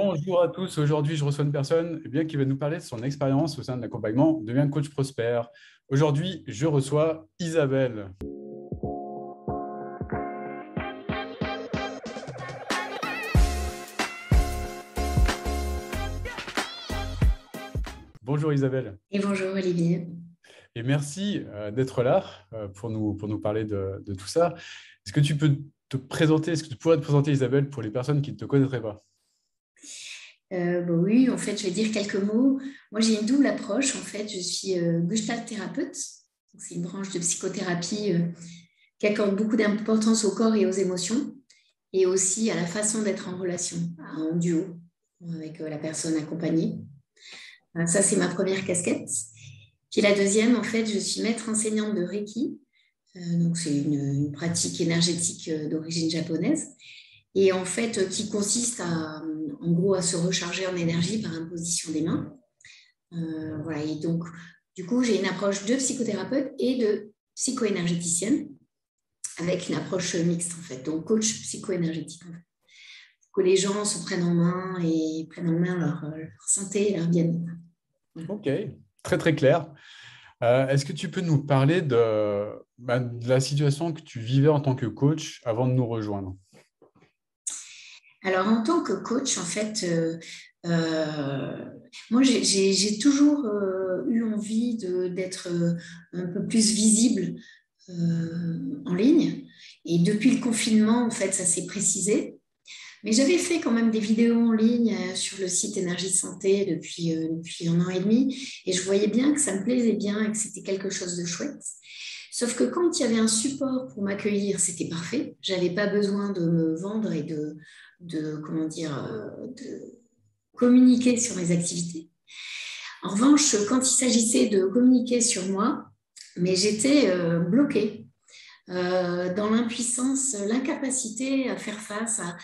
Bonjour à tous. Aujourd'hui, je reçois une personne qui va nous parler de son expérience au sein de l'accompagnement Devient coach prospère. Aujourd'hui, je reçois Isabelle. Bonjour Isabelle. Et bonjour Olivier. Et merci d'être là pour nous parler de tout ça. Est-ce que tu peux te présenter, est-ce que tu pourrais te présenter Isabelle pour les personnes qui ne te connaîtraient pas? Oui, en fait, je vais dire quelques mots. Moi, j'ai une double approche. En fait, je suis Gestalt thérapeute. Donc, c'est une branche de psychothérapie qui accorde beaucoup d'importance au corps et aux émotions, et aussi à la façon d'être en relation, en duo, avec la personne accompagnée. Ça, c'est ma première casquette. Puis la deuxième, en fait, je suis maître enseignante de Reiki. Donc, c'est une pratique énergétique d'origine japonaise. Et en fait, qui consiste en gros, à se recharger en énergie par imposition des mains. Voilà, et donc, du coup, j'ai une approche de psychothérapeute et de psycho-énergéticienne, avec une approche mixte, en fait, donc coach psycho-énergétique, en fait, pour que les gens se prennent en main et prennent en main leur santé et leur bien-être. Voilà. Ok, très très clair. Est-ce que tu peux nous parler de la situation que tu vivais en tant que coach avant de nous rejoindre? Alors, en tant que coach, en fait, moi, j'ai toujours eu envie d'être un peu plus visible en ligne. Et depuis le confinement, en fait, ça s'est précisé. Mais j'avais fait quand même des vidéos en ligne sur le site Énergie Santé depuis 1 an et demi. Et je voyais bien que ça me plaisait bien et que c'était quelque chose de chouette. Sauf que quand il y avait un support pour m'accueillir, c'était parfait. Je n'avais pas besoin de me vendre et comment dire, de communiquer sur mes activités. En revanche, quand il s'agissait de communiquer sur moi, mais j'étais bloquée dans l'impuissance, l'incapacité à faire face à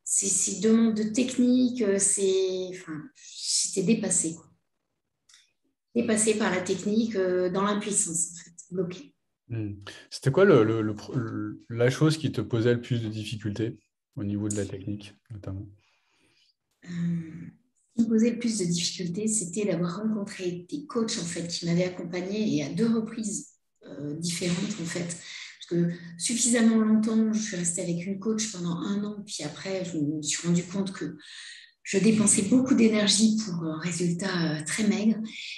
ces demandes de technique. J'étais dépassée, quoi. Dépassée par la technique, dans l'impuissance, en fait, bloquée. Hmm. C'était quoi la chose qui te posait le plus de difficultés au niveau de la technique, notamment? Ce qui me posait le plus de difficultés, c'était d'avoir rencontré des coachs, en fait, qui m'avaient accompagnée, et à 2 reprises différentes, en fait. Parce que suffisamment longtemps, je suis restée avec une coach pendant 1 an, puis après, je me suis rendu compte que je dépensais beaucoup d'énergie pour un résultat très maigre.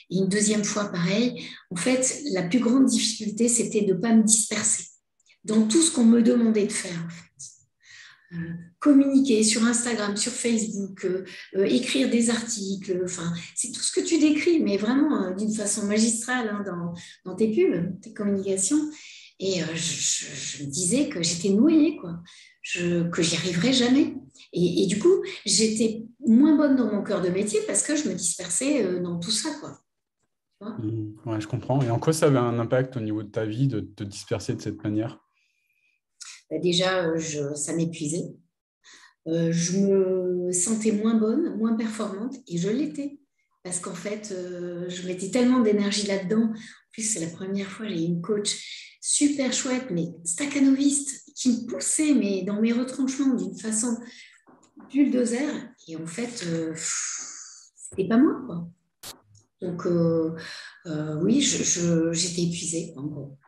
Et une deuxième fois, pareil. En fait, la plus grande difficulté, c'était de ne pas me disperser dans tout ce qu'on me demandait de faire, en fait. Communiquer sur Instagram, sur Facebook, écrire des articles, enfin, c'est tout ce que tu décris, mais vraiment d'une façon magistrale, hein, dans tes pubs, tes communications. Et je me disais que j'étais noyée, quoi, que j'y arriverais jamais. Et du coup, j'étais moins bonne dans mon cœur de métier parce que je me dispersais dans tout ça, quoi. Tu vois. Hmm. Ouais, je comprends. Et en quoi ça avait un impact au niveau de ta vie de te disperser de cette manière? Déjà, ça m'épuisait. Je me sentais moins bonne, moins performante, et je l'étais. Parce qu'en fait, je mettais tellement d'énergie là-dedans. En plus, c'est la première fois, j'ai eu une coach super chouette, mais staccanoviste, qui me poussait mais dans mes retranchements d'une façon bulldozer. Et en fait, c'était pas moi, quoi. Donc, oui, j'étais épuisée, en gros.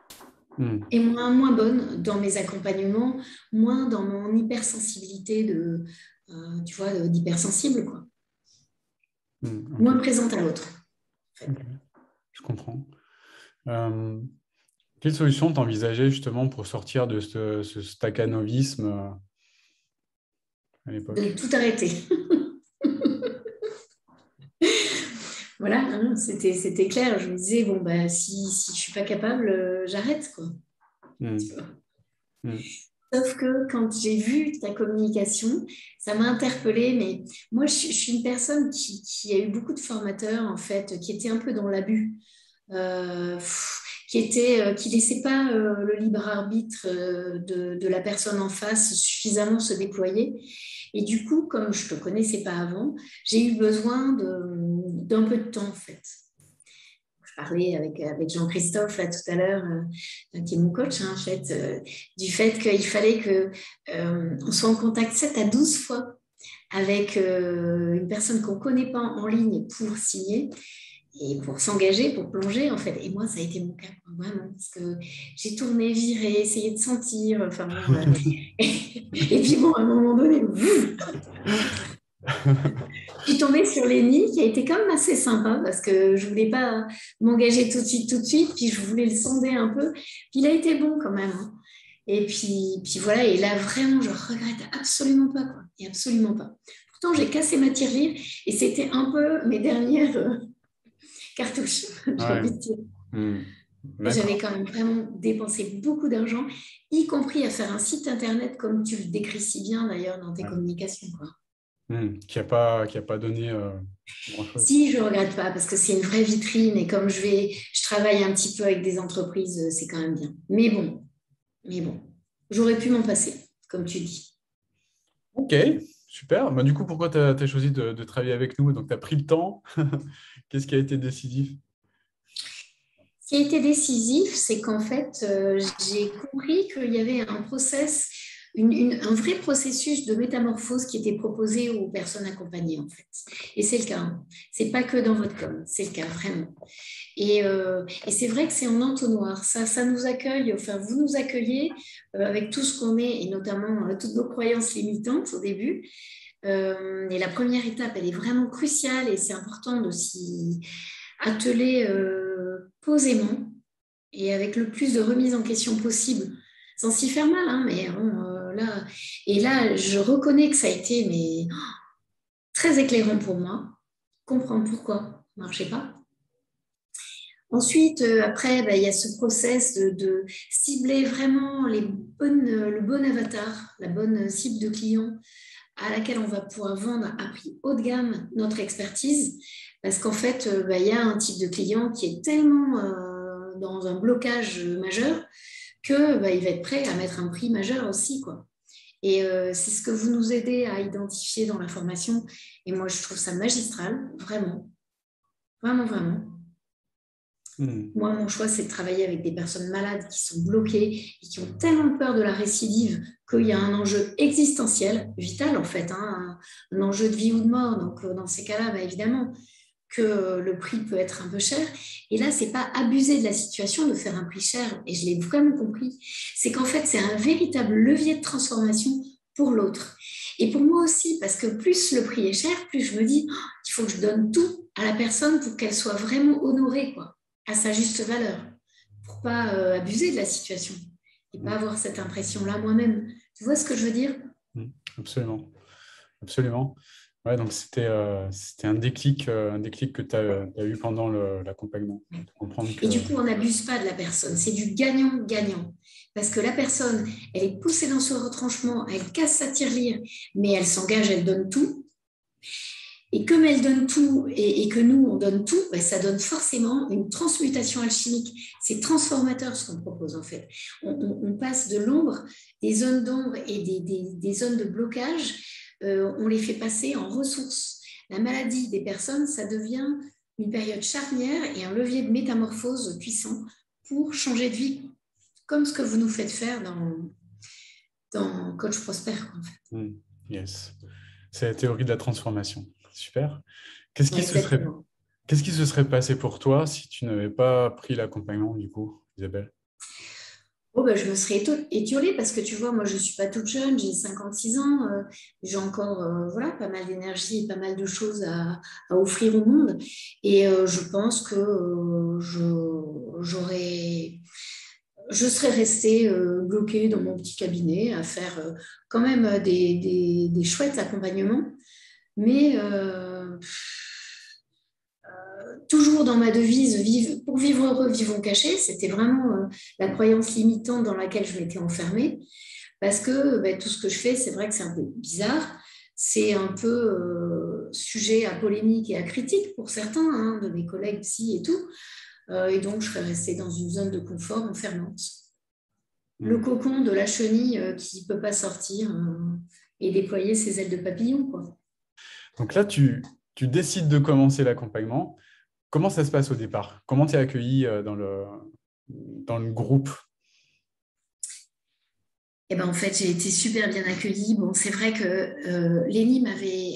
Hmm. Et moins bonne dans mes accompagnements, moins dans mon hypersensibilité tu vois, d'hypersensible, quoi. Hmm. Ok. Moins présente à l'autre, en fait. Ok. Je comprends. Euh, Quelle solution t'envisageais justement pour sortir de ce staccanovisme à De l'époque? tout arrêter. Voilà, hein, c'était clair. Je me disais, bon, bah, si je ne suis pas capable, j'arrête, quoi. Hmm. Tu vois. Hmm. Sauf que quand j'ai vu ta communication, ça m'a interpellée. Mais moi, je suis une personne qui a eu beaucoup de formateurs, en fait, qui étaient un peu dans l'abus. euh, qui laissait pas le libre arbitre de la personne en face suffisamment se déployer. Et du coup, comme je ne te connaissais pas avant, j'ai eu besoin d'un peu de temps, en fait. Je parlais avec Jean-Christophe là tout à l'heure, qui est mon coach, hein, en fait, du fait qu'il fallait qu'on soit en contact 7 à 12 fois avec une personne qu'on ne connaît pas en ligne pour signer et pour s'engager, pour plonger, en fait. Et moi, ça a été mon cas, vraiment, parce que j'ai tourné, viré, essayé de sentir, enfin bon, et puis bon, à un moment donné, je suis tombée sur Lenny, qui a été quand même assez sympa, parce que je ne voulais pas m'engager tout de suite, puis je voulais le sonder un peu. Puis il a été bon quand même, hein. Et puis voilà, et là, vraiment, je regrette absolument pas, quoi. Et absolument pas. Pourtant, j'ai cassé ma tirelire, et c'était un peu mes dernières cartouches, j'ai Ouais. envie de dire. J'avais D'accord. quand même vraiment dépensé beaucoup d'argent, y compris à faire un site internet, comme tu le décris si bien d'ailleurs dans tes Ouais. communications, quoi. Qui a pas donné grand-chose. Si, je ne regrette pas parce que c'est une vraie vitrine et comme je travaille un petit peu avec des entreprises, c'est quand même bien. Mais bon, j'aurais pu m'en passer, comme tu dis. Ok, super. Bah, du coup, pourquoi tu as choisi de travailler avec nous? Donc, tu as pris le temps. Qu'est-ce qui a été décisif? Ce qui a été décisif, c'est qu'en fait, j'ai compris qu'il y avait un process, un vrai processus de métamorphose qui était proposé aux personnes accompagnées, en fait. Et c'est le cas, hein. C'est pas que dans votre com, c'est le cas, vraiment. Et c'est vrai que c'est en entonnoir. Ça nous accueille, enfin, vous nous accueillez avec tout ce qu'on est, et notamment toutes nos croyances limitantes au début. Et la première étape, elle est vraiment cruciale et c'est important de s'y atteler posément et avec le plus de remise en question possible, sans s'y faire mal, hein, mais bon, là, et là, je reconnais que ça a été mais, très éclairant pour moi, comprendre pourquoi ça ne marchait pas. Ensuite, après, il y a ce process de cibler vraiment le bon avatar, la bonne cible de client à laquelle on va pouvoir vendre à prix haut de gamme notre expertise. Parce qu'en fait, il y a un type de client qui est tellement dans un blocage majeur qu'il va être prêt à mettre un prix majeur aussi, quoi. Et c'est ce que vous nous aidez à identifier dans la formation. Et moi, je trouve ça magistral, vraiment, vraiment, vraiment. Hmm. Moi, mon choix, c'est de travailler avec des personnes malades qui sont bloquées et qui ont tellement peur de la récidive qu'il y a un enjeu existentiel, vital en fait, hein, un enjeu de vie ou de mort. Donc, dans ces cas-là, évidemment que le prix peut être un peu cher. Et là, c'est pas abuser de la situation de faire un prix cher. Et je l'ai vraiment compris. C'est qu'en fait, c'est un véritable levier de transformation pour l'autre. Et pour moi aussi, parce que plus le prix est cher, plus je me dis, oh, il faut que je donne tout à la personne pour qu'elle soit vraiment honorée, quoi, à sa juste valeur, pour pas abuser de la situation et pas avoir cette impression-là moi-même. Tu vois ce que je veux dire? Hmm. Absolument. Absolument. Ouais, donc c'était un déclic que tu as, eu pendant l'accompagnement. De comprendre que. Et du coup, on n'abuse pas de la personne. C'est du gagnant-gagnant. Parce que la personne, elle est poussée dans son retranchement, elle casse sa tirelire, mais elle s'engage, elle donne tout. Et comme elle donne tout et que nous, on donne tout, ça donne forcément une transmutation alchimique. C'est transformateur ce qu'on propose en fait. On passe de l'ombre, des zones d'ombre et des zones de blocage, on les fait passer en ressources. La maladie des personnes, ça devient une période charnière et un levier de métamorphose puissant pour changer de vie, comme ce que vous nous faites faire dans Coach Prosper, en fait. Yes. C'est la théorie de la transformation. Super. Qu'est-ce qui Ouais, se serait, exactement. qu'est-ce qui se serait passé pour toi si tu n'avais pas pris l'accompagnement, du coup, Isabelle? Oh, je me serais étiolée parce que tu vois, moi je ne suis pas toute jeune, j'ai 56 ans, j'ai encore voilà, pas mal d'énergie et pas mal de choses à offrir au monde. Et je pense que je serais restée bloquée dans mon petit cabinet à faire quand même des chouettes accompagnements. Mais toujours dans ma devise, pour vivre heureux, vivons cachés, c'était vraiment la croyance limitante dans laquelle je m'étais enfermée. Parce que tout ce que je fais, c'est vrai que c'est un peu bizarre. C'est un peu sujet à polémique et à critique pour certains, hein, de mes collègues psy et tout. Et donc, je serais restée dans une zone de confort enfermante. Le Hmm. cocon de la chenille qui ne peut pas sortir et déployer ses ailes de papillon, quoi. Donc là, tu décides de commencer l'accompagnement. Comment ça se passe au départ? Comment tu es accueilli dans le groupe? Et ben en fait, j'ai été super bien accueillie. Bon, c'est vrai que Lénie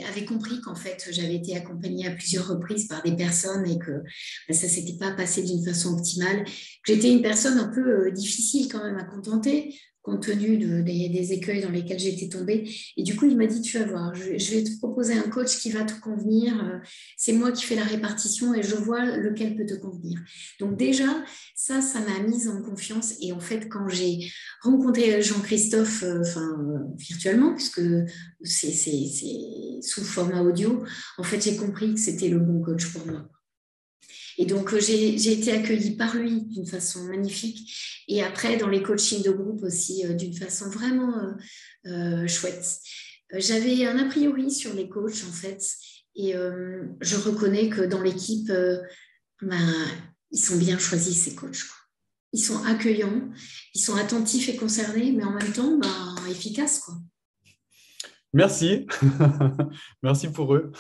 avait compris qu'en fait, j'avais été accompagnée à plusieurs reprises par des personnes et que ben, ça s'était pas passé d'une façon optimale. Que j'étais une personne un peu difficile quand même à contenter, compte tenu des écueils dans lesquels j'étais tombée. Et du coup, il m'a dit, tu vas voir, je vais te proposer un coach qui va te convenir. C'est moi qui fais la répartition et je vois lequel peut te convenir. Donc déjà, ça m'a mise en confiance. Et en fait, quand j'ai rencontrer Jean-Christophe virtuellement, puisque c'est sous format audio. En fait, j'ai compris que c'était le bon coach pour moi. Et donc, j'ai été accueillie par lui d'une façon magnifique. Et après, dans les coachings de groupe aussi, d'une façon vraiment chouette. J'avais un a priori sur les coachs, en fait. Et je reconnais que dans l'équipe, ben, ils sont bien choisis, ces coachs, quoi. Ils sont accueillants, ils sont attentifs et concernés, mais en même temps, ben, efficaces, quoi. Merci. Merci pour eux.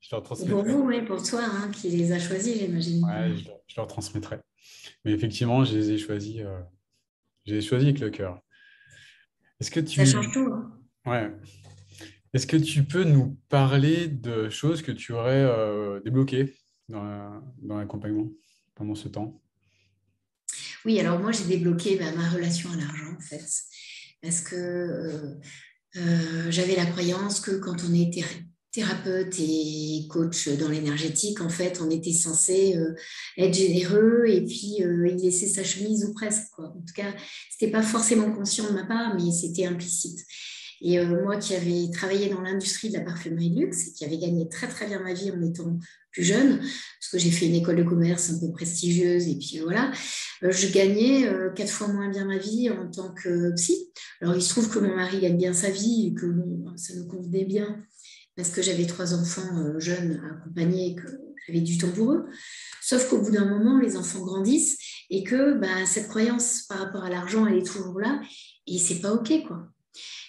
Je leur Et pour transmettrai. vous, oui, pour toi, hein, qui les a choisis, j'imagine. Ouais, je leur transmettrai. Mais effectivement, je les ai choisis avec le cœur. Est-ce que Ça change tu, tout, hein. ouais. Est-ce que tu peux nous parler de choses que tu aurais débloquées dans l'accompagnement pendant ce temps? Oui, alors moi, j'ai débloqué ben, ma relation à l'argent, en fait. Parce que j'avais la croyance que quand on est thérapeute et coach dans l'énergétique, en fait, on était censé être généreux et puis y laisser sa chemise ou presque, quoi. En tout cas, c'était pas forcément conscient de ma part, mais c'était implicite. Et moi qui avais travaillé dans l'industrie de la parfumerie de luxe et qui avait gagné très très bien ma vie en étant plus jeune, parce que j'ai fait une école de commerce un peu prestigieuse et puis voilà, je gagnais 4 fois moins bien ma vie en tant que psy. Alors il se trouve que mon mari gagne bien sa vie et que bon, ça nous convenait bien parce que j'avais 3 enfants jeunes à accompagner et que j'avais du temps pour eux. Sauf qu'au bout d'un moment, les enfants grandissent et que bah, cette croyance par rapport à l'argent, elle est toujours là et c'est pas OK, quoi.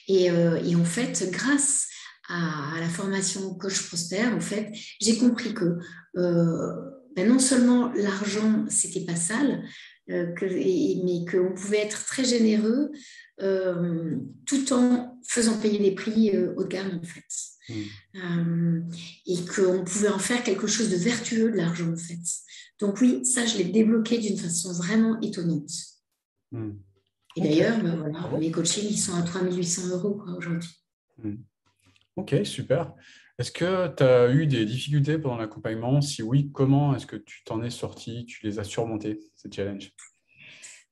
Et en fait, grâce à la formation Coach Prospère, en fait, j'ai compris que ben non seulement l'argent, c'était pas sale, mais qu'on pouvait être très généreux tout en faisant payer des prix haut de gamme, en fait. Hmm. Euh, et qu'on pouvait en faire quelque chose de vertueux de l'argent, en fait. Donc oui, ça, je l'ai débloqué d'une façon vraiment étonnante. Hmm. Et Ok, d'ailleurs, ben voilà, bravo. mes coachings, ils sont à 3 800 € quoi, aujourd'hui. Hmm. Ok, super. Est-ce que tu as eu des difficultés pendant l'accompagnement? Si oui, comment est-ce que tu t'en es sorti? Tu les as surmontés, ces challenges?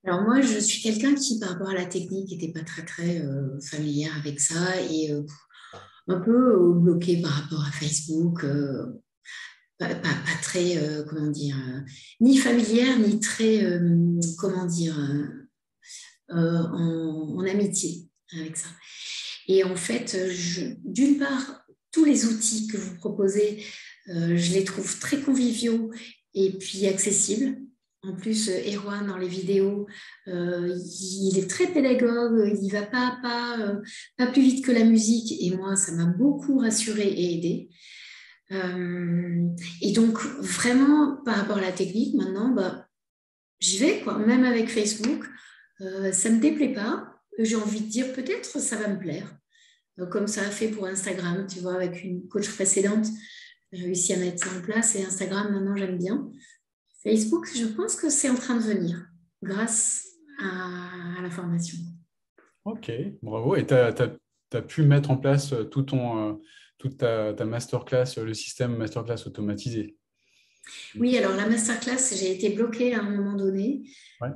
Alors moi, je suis quelqu'un qui, par rapport à la technique, n'était pas très, très familière avec ça et un peu bloqué par rapport à Facebook, pas très, comment dire, ni familière, ni très, comment dire, en amitié avec ça. Et en fait, d'une part, tous les outils que vous proposez, je les trouve très conviviaux et puis accessibles. En plus, Erwan, dans les vidéos, il est très pédagogue, il va pas à pas, pas plus vite que la musique. Et moi, ça m'a beaucoup rassurée et aidée. Et donc, vraiment, par rapport à la technique, maintenant, bah, j'y vais, quoi. Même avec Facebook, ça ne me déplaît pas. J'ai envie de dire, peut-être ça va me plaire. Comme ça a fait pour Instagram, tu vois, avec une coach précédente, j'ai réussi à mettre ça en place et Instagram, maintenant, j'aime bien. Facebook, je pense que c'est en train de venir grâce à la formation. Ok, bravo. Et tu as pu mettre en place toute ta masterclass, le système masterclass automatisé. Oui, alors la masterclass, j'ai été bloquée à un moment donné, Ouais.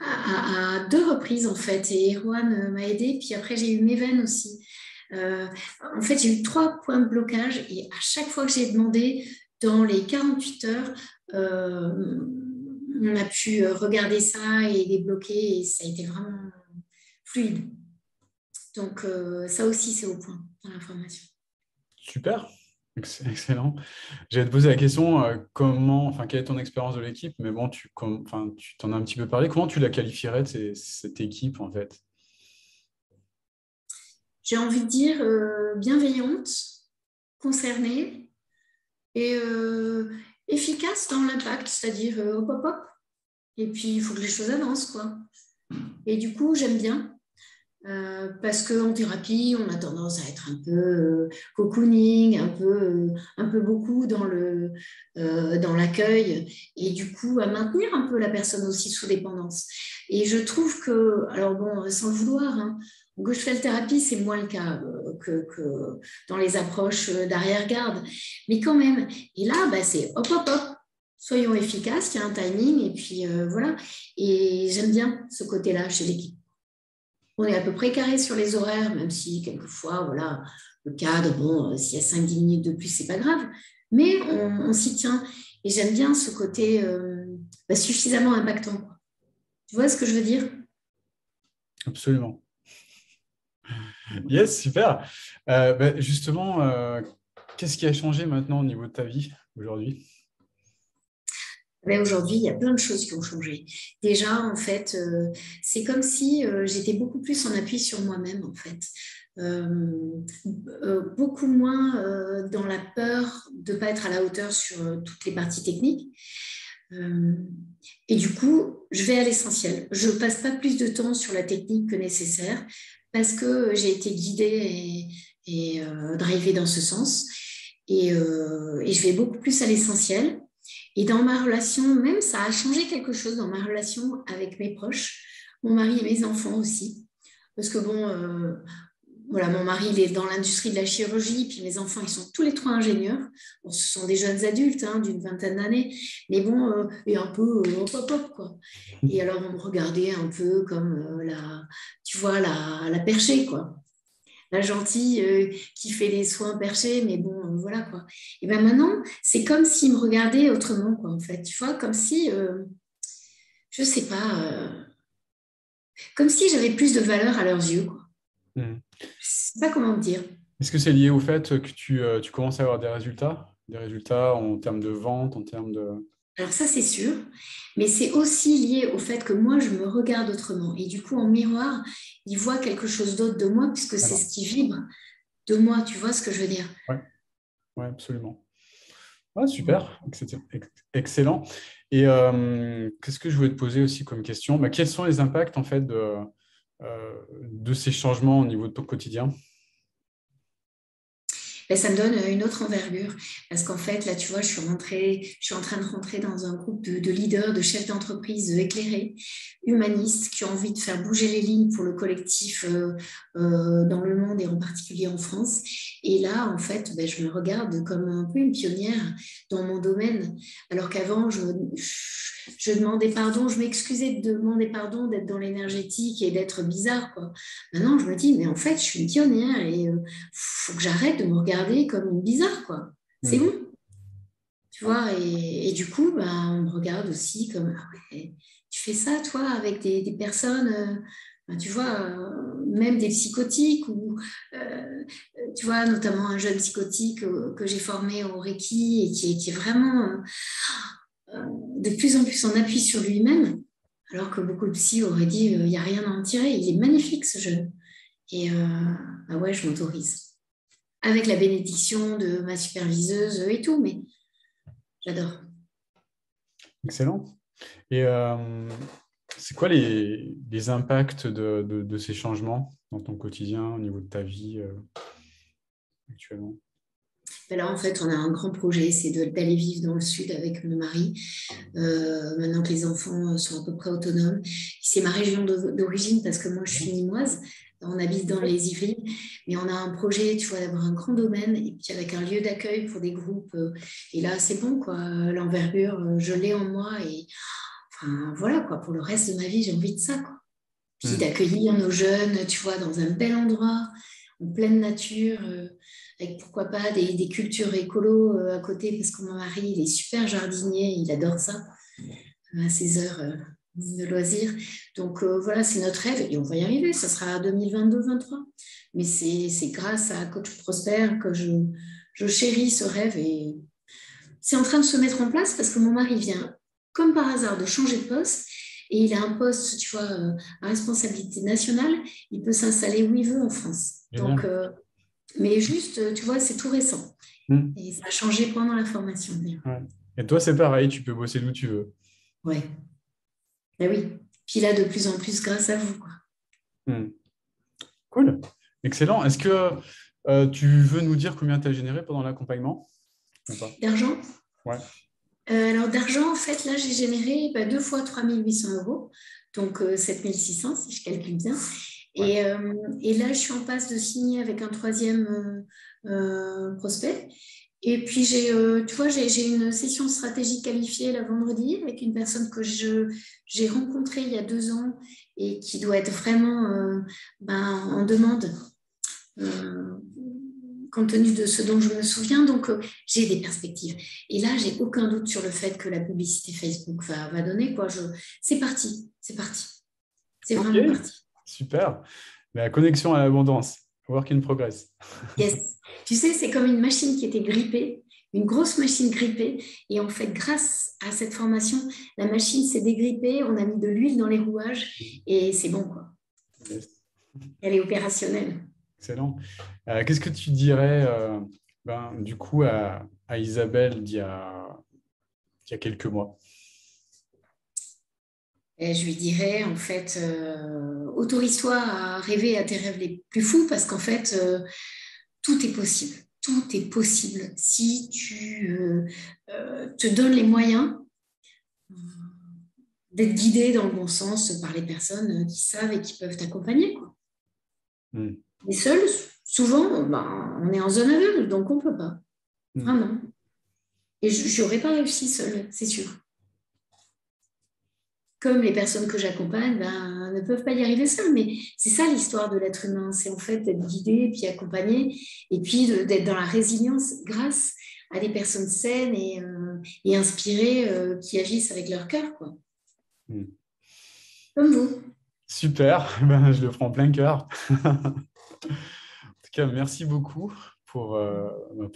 à 2 reprises en fait, et Erwan m'a aidée, puis après j'ai eu Meven aussi. Euh, En fait, j'ai eu 3 points de blocage et à chaque fois que j'ai demandé, dans les 48 heures, on a pu regarder ça et débloquer et ça a été vraiment fluide. Donc ça aussi, c'est au point dans l'information. Super, excellent. J'allais te poser la question, enfin, quelle est ton expérience de l'équipe? Mais bon, enfin, tu t'en as un petit peu parlé. Comment tu la qualifierais, cette équipe, en fait? J'ai envie de dire bienveillante, concernée et efficace dans l'impact, c'est-à-dire hop hop hop. Et puis il faut que les choses avancent, quoi. Et du coup, j'aime bien. Parce qu'en thérapie, on a tendance à être un peu cocooning, un peu beaucoup dans l'accueil, et du coup à maintenir un peu la personne aussi sous dépendance. Et je trouve que, alors bon, sans le vouloir, hein, en Gestalt-thérapie, c'est moins le cas que dans les approches d'arrière-garde, mais quand même. Et là, bah, c'est hop, hop, hop, soyons efficaces, il y a un timing, et puis voilà. Et j'aime bien ce côté-là chez l'équipe. On est à peu près carré sur les horaires, même si quelquefois, voilà, le cadre, bon, s'il y a 5-10 minutes de plus, c'est pas grave. Mais on s'y tient. Et j'aime bien ce côté suffisamment impactant, quoi. Tu vois ce que je veux dire? Absolument. Yes, super. Justement, qu'est-ce qui a changé maintenant au niveau de ta vie aujourd'hui? Mais aujourd'hui, il y a plein de choses qui ont changé. Déjà, en fait, c'est comme si j'étais beaucoup plus en appui sur moi-même, en fait. Euh, Beaucoup moins dans la peur de ne pas être à la hauteur sur toutes les parties techniques. Euh, et du coup, je vais à l'essentiel. Je ne passe pas plus de temps sur la technique que nécessaire parce que j'ai été guidée et drivée dans ce sens. Et je vais beaucoup plus à l'essentiel. Et dans ma relation, même, ça a changé quelque chose dans ma relation avec mes proches, mon mari et mes enfants aussi. Parce que bon, voilà, mon mari, il est dans l'industrie de la chirurgie, puis mes enfants, ils sont tous les trois ingénieurs. Bon, ce sont des jeunes adultes, hein, d'une vingtaine d'années, mais bon, et un peu hop, hop, hop, quoi. Et alors, on me regardait un peu comme tu vois, la perchée, quoi. La gentille qui fait les soins perchés, mais bon, voilà, quoi. Et bien maintenant, c'est comme s'ils me regardaient autrement, quoi, en fait. Tu vois, comme si, je sais pas, comme si j'avais plus de valeur à leurs yeux, quoi. Hmm. Je sais pas comment dire. Est-ce que c'est lié au fait que tu commences à avoir des résultats en termes de vente, en termes de... Alors ça, c'est sûr, mais c'est aussi lié au fait que moi, je me regarde autrement. Et du coup, en miroir, ils voient quelque chose d'autre de moi, puisque c'est D'accord. ce qui vibre de moi. Tu vois ce que je veux dire? Ouais, ouais, absolument. Ah, super, excellent. Et qu'est-ce que je voulais te poser aussi comme question? Quels sont les impacts en fait de ces changements au niveau de ton quotidien? Ben, ça me donne une autre envergure. Parce qu'en fait, là, tu vois, je suis en train de rentrer dans un groupe de leaders, de chefs d'entreprise éclairés, humanistes, qui ont envie de faire bouger les lignes pour le collectif dans le monde et en particulier en France. Et là, en fait, ben, je me regarde comme un peu une pionnière dans mon domaine. Alors qu'avant, je demandais pardon, je m'excusais de demander pardon d'être dans l'énergétique et d'être bizarre, quoi. Maintenant, je me dis, mais en fait, je suis une pionnière et faut que j'arrête de me regarder comme une bizarre, quoi. C'est Hmm. bon, tu vois. Et du coup, bah, on me regarde aussi comme, ah ouais, tu fais ça, toi, avec des personnes, ben, tu vois, même des psychotiques ou, tu vois, notamment un jeune psychotique que j'ai formé au Reiki et qui est vraiment de plus en plus en appui sur lui-même, alors que beaucoup de psy auraient dit, il n'y a rien à en tirer. Il est magnifique, ce jeune. Et bah ouais, je m'autorise avec la bénédiction de ma superviseuse et tout, mais j'adore. Excellent. Et c'est quoi les impacts de ces changements dans ton quotidien, au niveau de ta vie actuellement? Ben là, en fait, on a un grand projet, c'est d'aller vivre dans le sud avec mon mari, maintenant que les enfants sont à peu près autonomes. C'est ma région d'origine parce que moi, je suis nîmoise. On habite dans les Yvelines, mais on a un projet, tu vois, d'avoir un grand domaine et puis avec un lieu d'accueil pour des groupes. Et là, c'est bon, quoi. L'envergure, je l'ai en moi et enfin, voilà, quoi. Pour le reste de ma vie, j'ai envie de ça, quoi. Puis Hmm. d'accueillir nos jeunes, tu vois, dans un bel endroit, en pleine nature, avec pourquoi pas des cultures écolo à côté, parce que mon mari, il est super jardinier, il adore ça, à ses heures de loisirs. Donc voilà, c'est notre rêve, et on va y arriver, ça sera 2022-23. Mais c'est grâce à Coach Prosper que je chéris ce rêve, et c'est en train de se mettre en place parce que mon mari vient, comme par hasard, de changer de poste. Et il a un poste, tu vois, à responsabilité nationale. Il peut s'installer où il veut en France. Donc, Génial. mais juste, tu vois, c'est tout récent. Hmm. Et ça a changé pendant la formation, d'ailleurs. Ouais. Et toi, c'est pareil, tu peux bosser d'où tu veux. Ouais, ben oui. Puis là, de plus en plus, grâce à vous, quoi. Hmm. Cool, excellent. Est-ce que tu veux nous dire combien tu as généré pendant l'accompagnement ou pas? D'argent? Ouais, Alors, d'argent, en fait, là, j'ai généré 2 fois 3 800 euros, donc 7 600 si je calcule bien. ouais. Et là, je suis en passe de signer avec un troisième prospect. Et puis, tu vois, j'ai une session stratégique qualifiée la vendredi avec une personne que j'ai rencontrée il y a 2 ans et qui doit être vraiment en demande euh, compte tenu de ce dont je me souviens. Donc, j'ai des perspectives. Et là, j'ai aucun doute sur le fait que la publicité Facebook va donner, quoi. C'est parti, c'est parti. C'est Ok, vraiment parti. super. La connexion à l'abondance, work in progress. Yes. Tu sais, c'est comme une machine qui était grippée, une grosse machine grippée. Et en fait, grâce à cette formation, la machine s'est dégrippée, on a mis de l'huile dans les rouages et c'est bon, quoi. Yes. Elle est opérationnelle. Excellent. Qu'est-ce que tu dirais du coup à Isabelle il y a quelques mois? Et je lui dirais, en fait, autorise-toi à rêver à tes rêves les plus fous parce qu'en fait, tout est possible. Tout est possible si tu te donnes les moyens euh, d'être guidé dans le bon sens par les personnes qui savent et qui peuvent t'accompagner, quoi. Hmm. Mais seul, souvent, on est en zone aveugle, donc on ne peut pas. Hmm. Vraiment. Et je n'aurais pas réussi seule, c'est sûr. Comme les personnes que j'accompagne ne peuvent pas y arriver seules. Mais c'est ça l'histoire de l'être humain, c'est en fait d'être guidé, puis accompagné, et puis d'être dans la résilience grâce à des personnes saines et inspirées qui agissent avec leur cœur, quoi. Hmm. Comme vous. Super, je le prends en plein cœur. En tout cas, merci beaucoup pour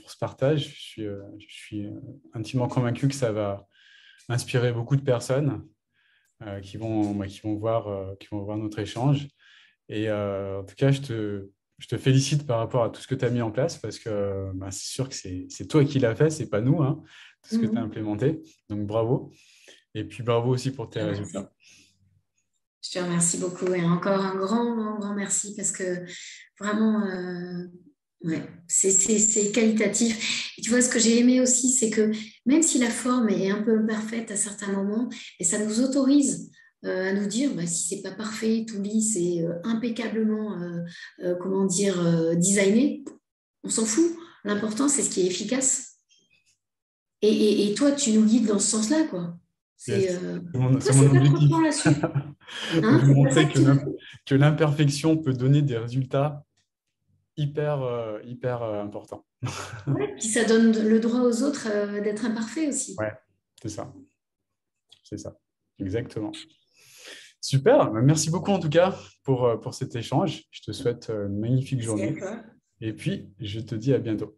ce partage. Je suis intimement convaincu que ça va inspirer beaucoup de personnes qui vont voir notre échange. Et en tout cas, je te félicite par rapport à tout ce que tu as mis en place parce que c'est sûr que c'est toi qui l'as fait, c'est pas nous, hein, tout ce que tu as Mhm. implémenté. Donc bravo. Et puis bravo aussi pour Je tes te remercie. résultats. Je te remercie beaucoup et encore un grand, grand, grand merci parce que vraiment, ouais, c'est qualitatif. Et tu vois, ce que j'ai aimé aussi, c'est que même si la forme est un peu imparfaite à certains moments, et ça nous autorise à nous dire, si c'est pas parfait, tout lisse et impeccablement, comment dire, designé, on s'en fout. L'important, c'est ce qui est efficace. Et toi, tu nous guides dans ce sens-là, quoi. C'est, Yes. C'est mon c'est pas trop de temps objectif. là-dessus. De Hein, c'est pas ça montrer que que tu veux. que l'imperfection peut donner des résultats hyper importants. Ouais, puis ça donne le droit aux autres d'être imparfaits aussi. Ouais, c'est ça. C'est ça. Exactement. Super. Merci beaucoup en tout cas pour cet échange. Je te souhaite une magnifique Merci à journée. toi. Et puis, je te dis à bientôt.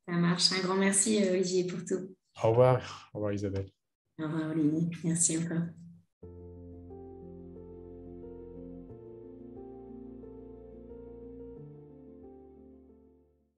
Ça marche. Un grand merci, Olivier, pour tout. Au revoir. Au revoir Isabelle. Au revoir, Olivier. Merci encore.